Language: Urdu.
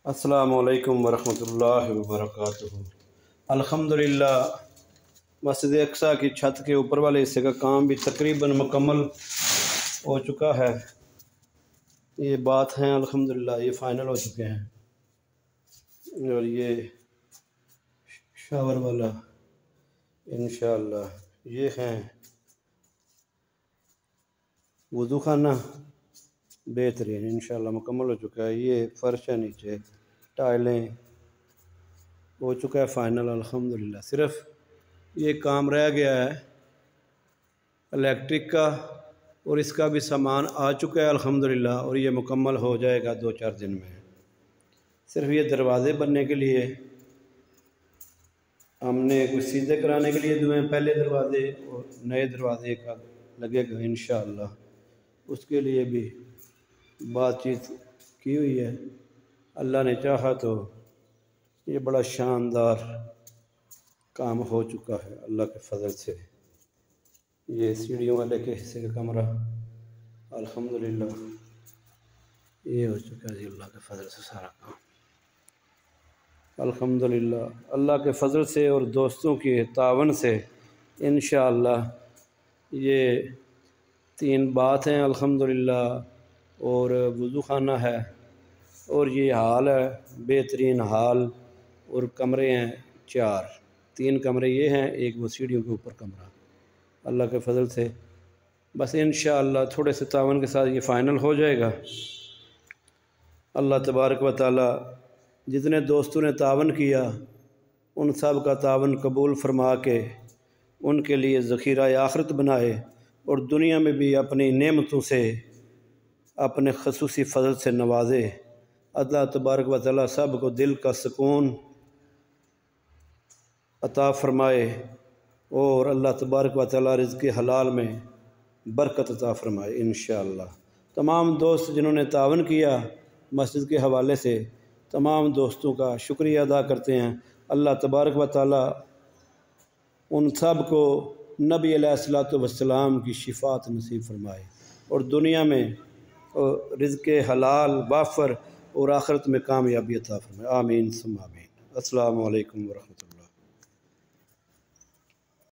السلام علیکم ورحمۃ اللہ وبرکاتہ۔ الحمدللہ مسجد اقصیٰ کی چھت کے اوپر والے حصے کا کام بھی تقریباً مکمل ہو چکا ہے۔ یہ بات ہیں الحمدللہ، یہ فائنل ہو چکے ہیں، اور یہ شاور والا انشاءاللہ یہ ہیں وضو خانہ بہترین انشاءاللہ مکمل ہو چکا ہے۔ یہ فرش ہے، نیچے ٹائلیں ہو چکا ہے فائنل الحمدللہ۔ صرف یہ کام رہ گیا ہے الیکٹرک کا، اور اس کا بھی سامان آ چکا ہے الحمدللہ، اور یہ مکمل ہو جائے گا 2-4 دن میں۔ صرف یہ دروازے بننے کے لیے ہم نے کچھ سیدھے کرانے کے لیے پہلے دروازے اور نئے دروازے کا لگے گا انشاءاللہ، اس کے لیے بھی بات چیت کی ہوئی ہے۔ اللہ نے چاہا تو یہ بڑا شاندار کام ہو چکا ہے اللہ کے فضل سے۔ یہ سیڑھیوں والے کے حصے کا کمرہ الحمدللہ یہ ہو چکا ہے جی، اللہ کے فضل سے سارا کام الحمدللہ، اللہ کے فضل سے اور دوستوں کی تعاون سے انشاءاللہ۔ یہ 3 باتھ ہیں الحمدللہ، اور وضو خانہ ہے، اور یہ ہال ہے بہترین ہال، اور کمرے ہیں 4، 3 کمرے یہ ہیں، ایک وہ سیڑھیوں کے اوپر کمرہ اللہ کے فضل سے۔ بس انشاءاللہ تھوڑے سے تعاون کے ساتھ یہ فائنل ہو جائے گا۔ اللہ تبارک و تعالی جتنے دوستوں نے تعاون کیا ان سب کا تعاون قبول فرما کے ان کے لیے ذخیرہ آخرت بنائے، اور دنیا میں بھی اپنی نعمتوں سے اپنے خصوصی فضل سے نوازے۔ اللہ تبارک و تعالی سب کو دل کا سکون عطا فرمائے، اور اللہ تبارک و تعالی رزق حلال میں برکت عطا فرمائے انشاءاللہ۔ تمام دوست جنہوں نے تعاون کیا مسجد کے حوالے سے، تمام دوستوں کا شکریہ ادا کرتے ہیں۔ اللہ تبارک و تعالی ان سب کو نبی علیہ الصلوۃ والسلام کی شفاعت نصیب فرمائے، اور دنیا میں رزق حلال وافر اور آخرت میں کامیابی عطا فرمائے، آمین ثم آمین۔ السلام علیکم ورحمۃ اللہ۔